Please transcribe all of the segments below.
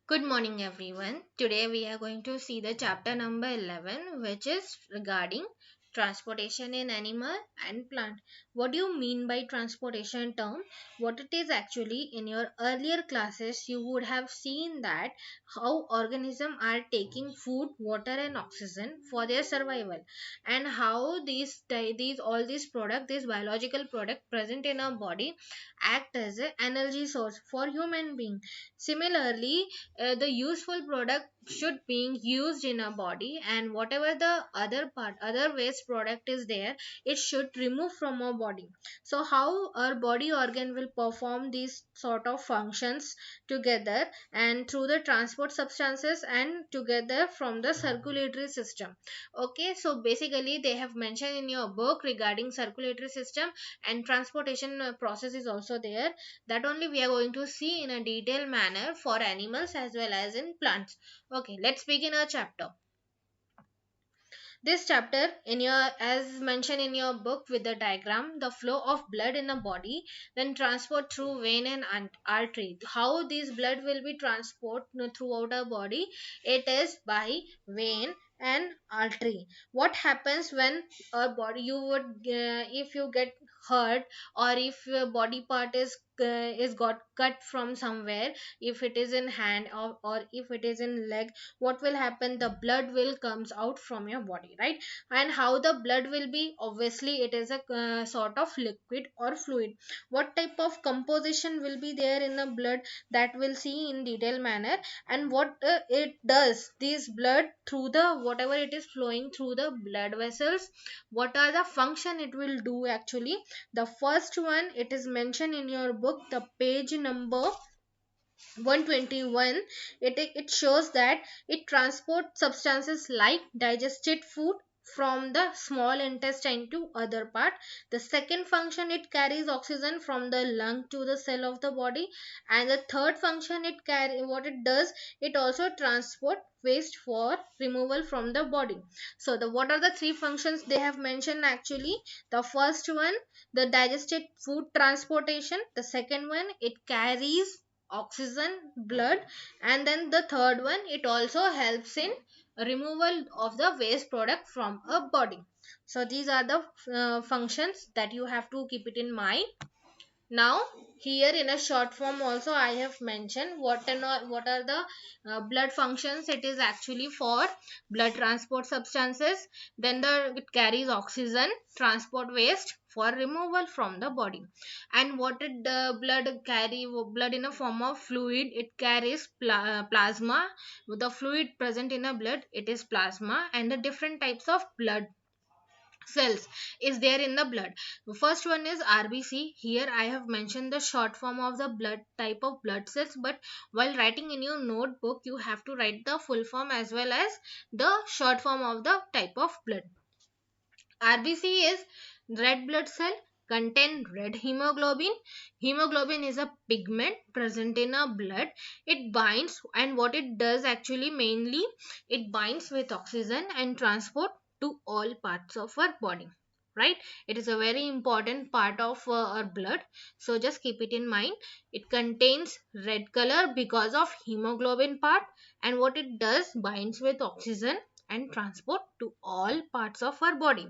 Good morning, everyone. Today we are going to see the chapter number 11, which is regarding transportation in animal and plant. What do you mean by transportation term? What it is actually, in your earlier classes, you would have seen that how organisms are taking food, water, and oxygen for their survival, and how these all these product, this biological product present in our body, act as an energy source for human being. Similarly, the useful product should being used in a body, and whatever the other waste product is there, it should remove from our body. So how our body organ will perform these sort of functions together and through the transport substances and together from the circulatory system. Okay, so basically they have mentioned in your book regarding circulatory system, and transportation process is also there. That only we are going to see in a detailed manner for animals as well as in plants. Okay, let's begin our chapter. This chapter, in your as mentioned in your book with the diagram, the flow of blood in a body, then transport through vein and artery. How this blood will be transported throughout our body? It is by vein and artery. What happens when our body, you would if you get hurt, or if your body part is got cut from somewhere, if it is in hand, or if it is in leg, what will happen? The blood will comes out from your body, right? And how the blood will be? Obviously it is a sort of liquid or fluid. What type of composition will be there in the blood, that we'll see in detailed manner. And what it does, this blood through the whatever it is flowing through the blood vessels, what are the function it will do actually? The first one, it is mentioned in your book, the page number 121. It shows that it transports substances like digested food from the small intestine to other part. The second function, it carries oxygen from the lung to the cell of the body. And the third function, it carry what it does, it also transport waste for removal from the body. So the what are the three functions they have mentioned actually? The first one, the digested food transportation. The second one, it carries oxygen, blood. And then the third one, it also helps in removal of the waste product from a body. So these are the functions that you have to keep it in mind. Now here in a short form also I have mentioned what are the blood functions. It is actually for blood transport substances, then it carries oxygen, transport waste for removal from the body. And what it blood carry, blood in a form of fluid, it carries plasma. The fluid present in a blood, it is plasma. And the different types of blood cells is there in the blood. The first one is RBC. Here I have mentioned the short form of the blood type of blood cells, but while writing in your notebook you have to write the full form as well as the short form of the type of blood. RBC is red blood cell, contain red hemoglobin. Hemoglobin is a pigment present in our blood. It binds, and what it does actually mainly, it binds with oxygen and transport to all parts of our body, right? It is a very important part of our blood, so just keep it in mind. It contains red color because of hemoglobin part, and what it does, binds with oxygen and transport to all parts of our body.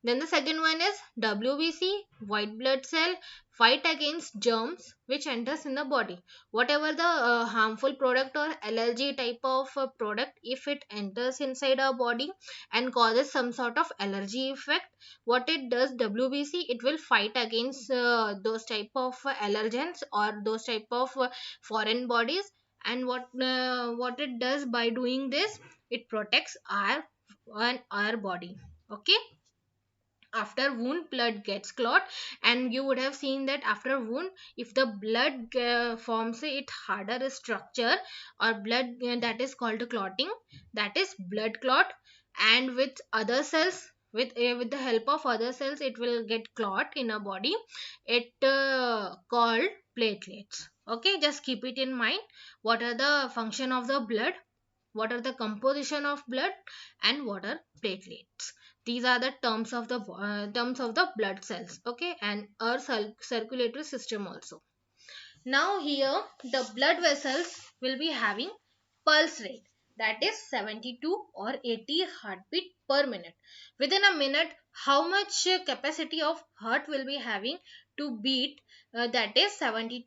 Then the second one is WBC, white blood cell, fight against germs which enters in the body. Whatever the harmful product or allergy type of product, if it enters inside our body and causes some sort of allergy effect, what it does, WBC, it will fight against those type of allergens or those type of foreign bodies. And what it does by doing this, it protects our body. Okay, after wound, blood gets clot, and you would have seen that after wound, if the blood forms it harder structure or blood, that is called clotting, that is blood clot. And with other cells, with the help of other cells, it will get clot in a body, it called platelets. Okay, just keep it in mind. What are the function of the blood, what are the composition of blood, and what are platelets? These are the terms of the blood cells. Okay, and our circulatory system also. Now here, the blood vessels will be having pulse rate, that is 72 or 80 heartbeat per minute. Within a minute, how much capacity of heart will be having to beat, that is 72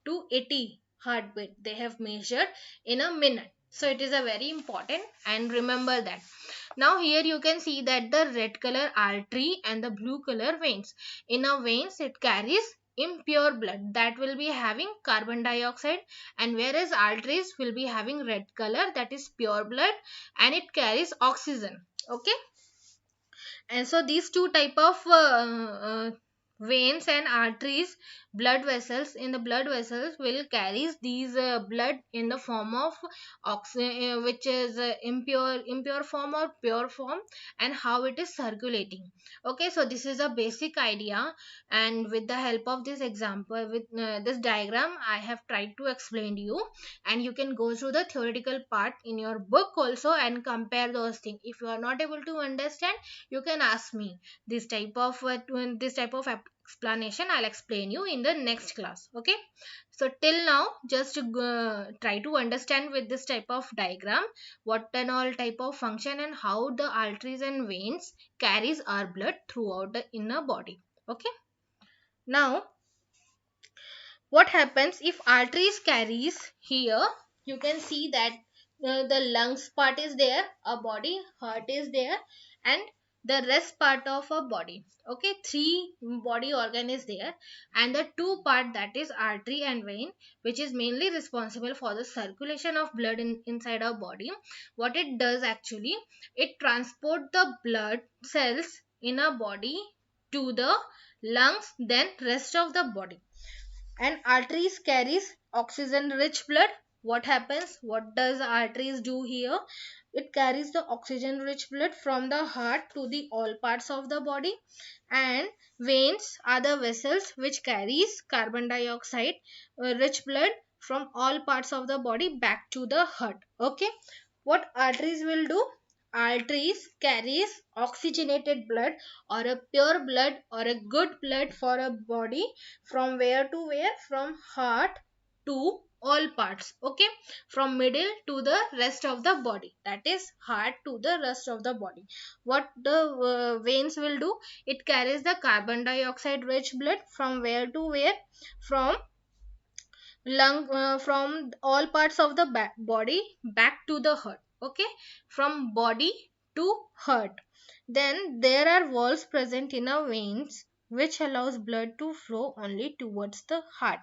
to 80 heartbeat they have measured in a minute. So it is a very important, and remember that. Now here you can see that the red color artery and the blue color veins. In a veins it carries impure blood that will be having carbon dioxide, and whereas arteries will be having red color, that is pure blood, and it carries oxygen. Okay, and so these two type of veins and arteries, blood vessels, in the blood vessels will carries these blood in the form of which is impure form or pure form, and how it is circulating. Okay, so this is a basic idea, and with the help of this example, with this diagram, I have tried to explain to you, and you can go through the theoretical part in your book also and compare those things. If you are not able to understand, you can ask me this type of explanation. I'll explain you in the next class. Okay, so till now just try to understand with this type of diagram what and all type of function and how the arteries and veins carries our blood throughout the inner body. Okay, now what happens if arteries carries here, you can see that the lungs part is there, a body, heart is there, and the rest part of a body. Okay, three body organ is there, and the two part, that is artery and vein, which is mainly responsible for the circulation of blood inside our body. What it does actually, it transport the blood cells in a body to the lungs, then rest of the body. And arteries carries oxygen rich blood. What happens, what does arteries do here? It carries the oxygen rich blood from the heart to the all parts of the body, and veins are the vessels which carries carbon dioxide rich blood from all parts of the body back to the heart. Okay, what arteries will do, arteries carries oxygenated blood or a pure blood or a good blood for a body, from where to where, from heart to all parts. Okay, from middle to the rest of the body, that is heart to the rest of the body. What the veins will do, it carries the carbon dioxide rich blood from where to where, from lung from all parts of the body back to the heart. Okay, from body to heart. Then there are valves present in our veins which allows blood to flow only towards the heart.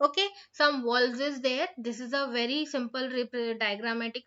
Okay, some valves is there. This is a very simple diagrammatic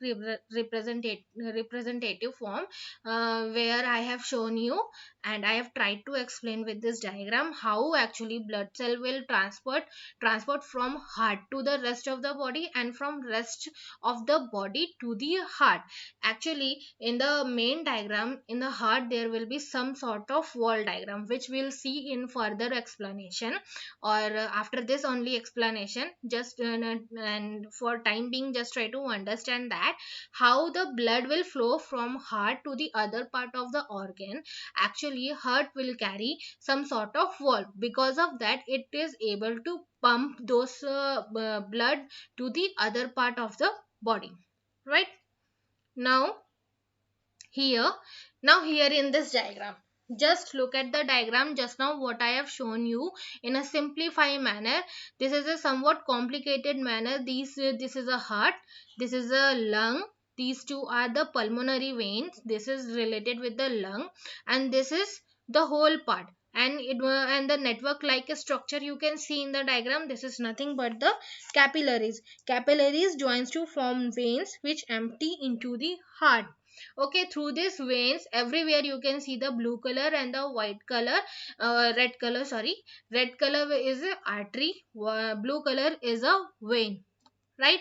representative form where I have shown you, and I have tried to explain with this diagram how actually blood cell will transport from heart to the rest of the body, and from rest of the body to the heart. Actually, in the main diagram in the heart there will be some sort of wall diagram which we'll see in further explanation, or after this only explanation. Just and for time being, just try to understand that how the blood will flow from heart to the other part of the organ. Actually, heart will carry some sort of valve. Because of that, it is able to pump those blood to the other part of the body, right? Now here, here in this diagram, just look at the diagram just now what I have shown you in a simplified manner. This is a somewhat complicated manner. This is a heart, this is a lung, these two are the pulmonary veins, this is related with the lung, and this is the whole part. And and the network like a structure you can see in the diagram, this is nothing but the capillaries joins to form veins which empty into the heart. Okay, through these veins everywhere you can see the blue color and the white color, red color, sorry, red color is a artery, blue color is a vein, right?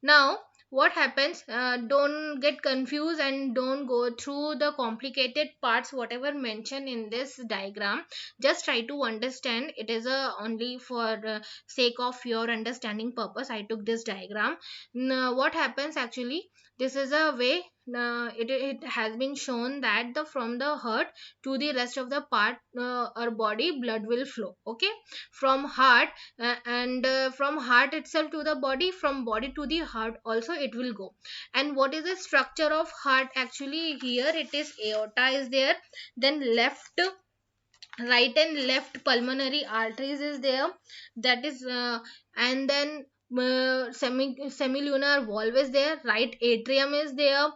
Now what happens, don't get confused and don't go through the complicated parts whatever mentioned in this diagram. Just try to understand. It is only for sake of your understanding purpose I took this diagram. Now, what happens actually, this is a way, it has been shown that the from the heart to the rest of the part or body blood will flow. Okay, from heart, and from heart itself to the body, from body to the heart also it will go. And what is the structure of heart actually? Here it is, aorta is there, then left, right and left pulmonary arteries is there, that is and then semilunar valve is there, right atrium is there,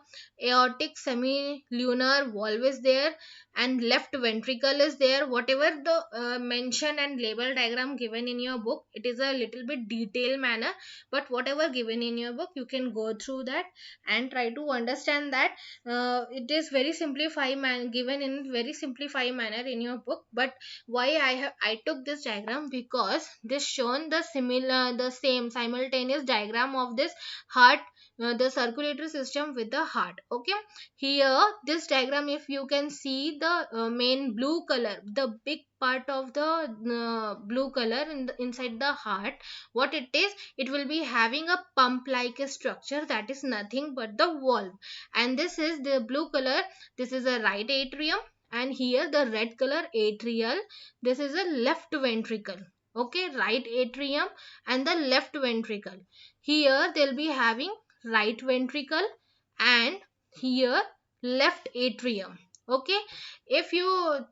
aortic semilunar valve is there, and left ventricle is there. Whatever the mention and label diagram given in your book, it is a little bit detailed manner, but whatever given in your book you can go through that and try to understand that. It is very simplified given in very simplified manner in your book. But why I took this diagram, because this shown the similar, the same simultaneous diagram of this heart, the circulatory system with the heart. Okay, here this diagram, if you can see the main blue color, the big part of the blue color in the, inside the heart, what it is, it will be having a pump like a structure, that is nothing but the valve. And this is the blue color, this is a right atrium, and here the red color atrial, this is a left ventricle. Okay, right atrium and the left ventricle. Here they'll be having right ventricle and here left atrium. Okay, if you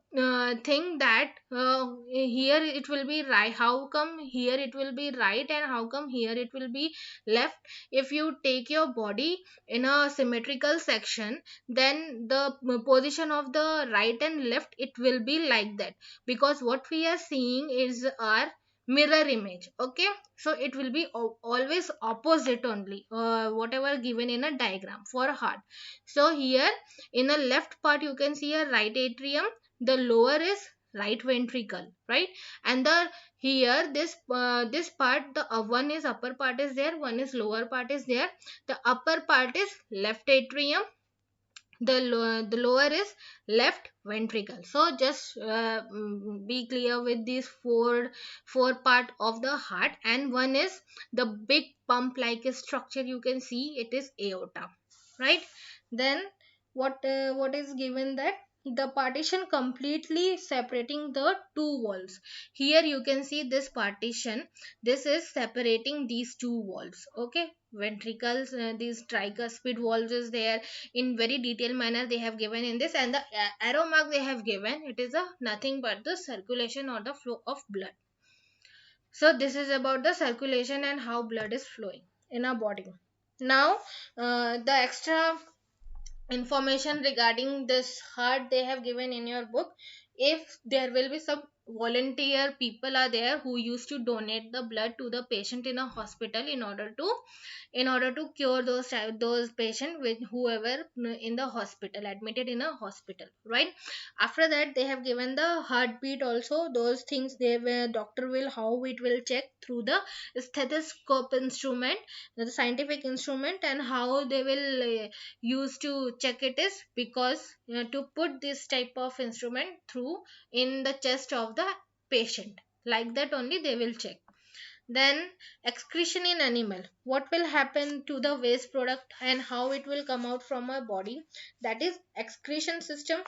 think that here it will be right, how come here it will be right and how come here it will be left? If you take your body in a symmetrical section, then the position of the right and left, it will be like that, because what we are seeing is our mirror image. Okay, so it will be always opposite only, whatever given in a diagram for heart. So here in the left part you can see a right atrium, the lower is right ventricle, right? And the here this part, the one is upper part is there, one is lower part is there. The upper part is left atrium, the lower is left ventricle. So just be clear with these four part of the heart. And one is the big pump like a structure, you can see it is aorta, right? Then what is given, that the partition completely separating the two walls. Here you can see this partition, this is separating these two walls. Okay, ventricles, these tricuspid walls is there, in very detailed manner they have given in this. And the arrow mark they have given, it is a nothing but the circulation or the flow of blood. So this is about the circulation and how blood is flowing in our body. Now the extra information regarding this heart they have given in your book. If there will be some volunteer people are there who used to donate the blood to the patient in a hospital in order to cure those patient with whoever in the hospital, admitted in a hospital, right? After that they have given the heartbeat also, those things they were doctor will, how it will check through the stethoscope instrument, the scientific instrument, and how they will use to check it is, because to put this type of instrument through in the chest of the patient, like that only they will check. Then excretion in animal, what will happen to the waste product and how it will come out from our body, that is excretion system.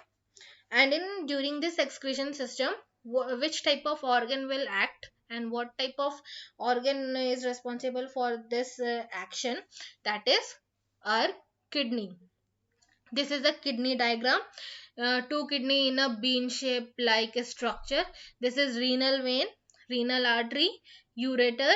And in during this excretion system, which type of organ will act and what type of organ is responsible for this action, that is our kidney. This is a kidney diagram, two kidney in a bean shape like a structure. This is renal vein, renal artery, ureter,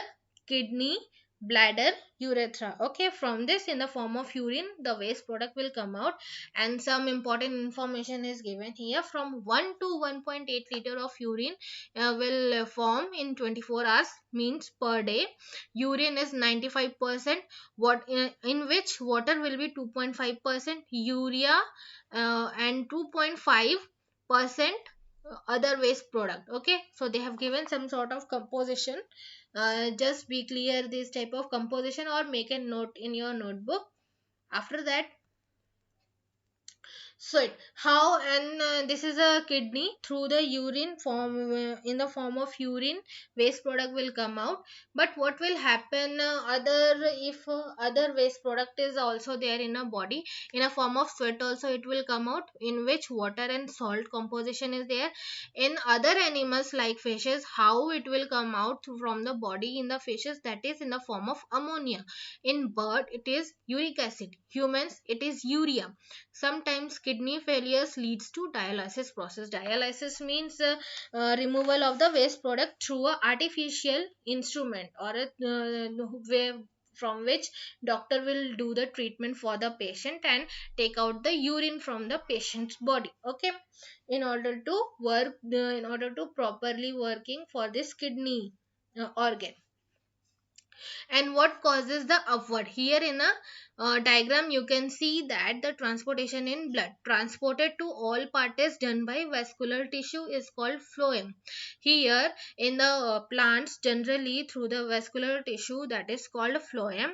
kidney, bladder, urethra. Okay, from this in the form of urine the waste product will come out. And some important information is given here, from 1 to 1.8 liter of urine will form in 24 hours, means per day. Urine is 95%, what in which water will be 2.5%, urea and 2.5% other waste product. Okay, so they have given some sort of composition. Just be clear this type of composition or make a note in your notebook. After that, so how, and this is a kidney. Through the urine form, in the form of urine, waste product will come out. But what will happen, other, if other waste product is also there in a body in a form of sweat also, it will come out, in which water and salt composition is there. In other animals like fishes, how it will come out from the body in the fishes, that is in the form of ammonia. In bird it is uric acid, humans it is urea. Sometimes kidney failures leads to dialysis process. Dialysis means removal of the waste product through a artificial instrument, or a way from which doctor will do the treatment for the patient and take out the urine from the patient's body. Okay, in order to work, in order to properly working for this kidney organ. And what causes the upward, here in a diagram you can see that the transportation in blood transported to all parts done by vascular tissue is called phloem. Here in the plants, generally through the vascular tissue, that is called phloem.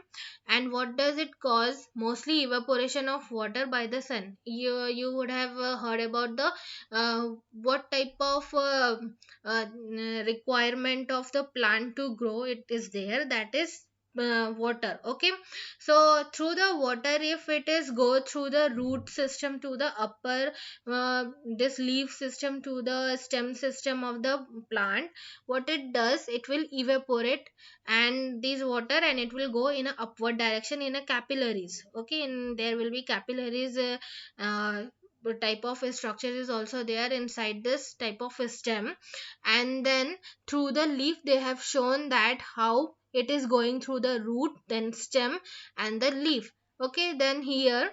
And what does it cause? Mostly evaporation of water by the sun. You would have heard about the what type of requirement of the plant to grow, it is there, that is water. Okay, so through the water, if it is go through the root system to the upper, this leaf system to the stem system of the plant, what it does, it will evaporate, and this water, and it will go in a upward direction in a capillaries. Okay, and there will be capillaries, type of structure is also there inside this type of stem. And then through the leaf they have shown that how it is going through the root, then stem, and the leaf. Okay, then here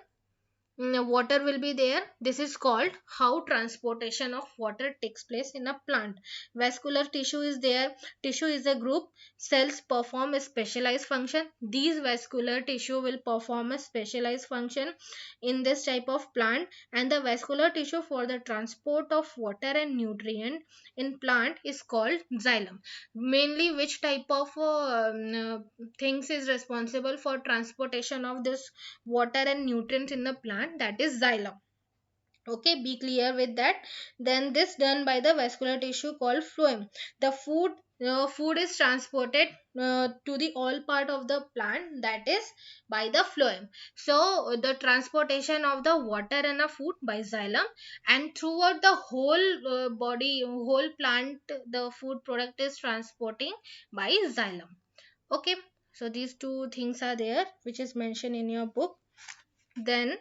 water will be there. This is called how transportation of water takes place in a plant. Vascular tissue is there. Tissue is a group. Cells perform a specialized function. These vascular tissue will perform a specialized function in this type of plant. And the vascular tissue for the transport of water and nutrient in plant is called xylem. Mainly which type of things is responsible for transportation of this water and nutrients in the plant, that is xylem. Okay, be clear with that. Then this done by the vascular tissue called phloem. The food is transported to the all part of the plant, that is by the phloem. So the transportation of the water and a food by xylem, and throughout the whole body, whole plant, the food product is transporting by xylem. Okay, so these two things are there which is mentioned in your book. Then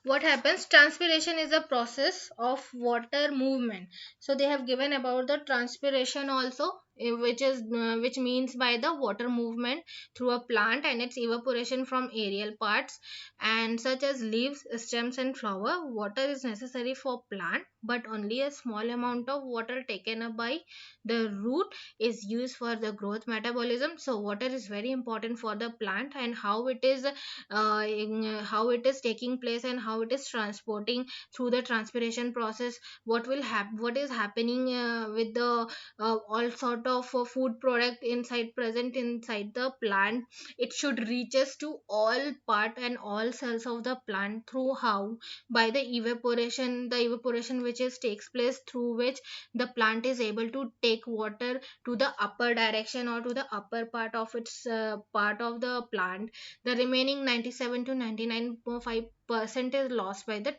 what happens, transpiration is a process of water movement. So they have given about the transpiration also, which means by the water movement through a plant and its evaporation from aerial parts, and such as leaves, stems, and flower. Water is necessary for plant, but only a small amount of water taken up by the root is used for the growth metabolism. So water is very important for the plant, and how it is how it is taking place and how it is transporting through the transpiration process. What will happen, what is happening with the all sort of food product inside, present inside the plant. It should reaches to all part and all cells of the plant through how, by the evaporation, the evaporation which is takes place, through which the plant is able to take water to the upper direction or to the upper part of its part of the plant. The remaining 97 to 99.5% is lost by the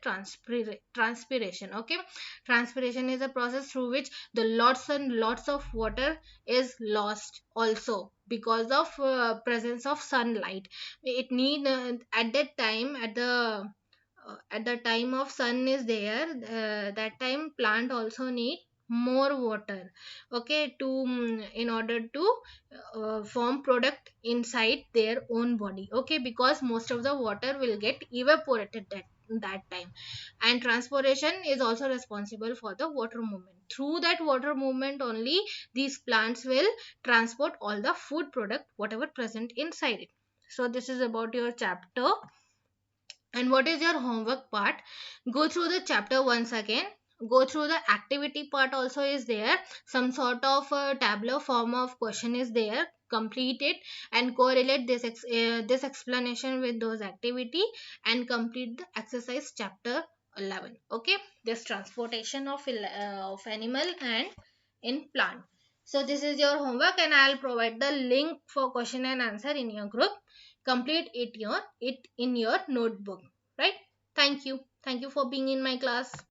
transpiration. Okay, transpiration is a process through which the lots and lots of water is lost also because of presence of sunlight. It need at that time, at the time of sun is there, that time plant also need more water. Okay, to in order to form product inside their own body. Okay, because most of the water will get evaporated that time. And transpiration is also responsible for the water movement. Through that water movement only, these plants will transport all the food product whatever present inside it. So this is about your chapter. And what is your homework part? Go through the chapter once again. go through the activity part also is there. Some sort of tabular form of question is there. Complete it and correlate this explanation with those activity and complete the exercise chapter 11. Okay, this transportation of animal and in plant. So this is your homework and I'll provide the link for question and answer in your group. Complete it in your notebook, right? Thank you for being in my class.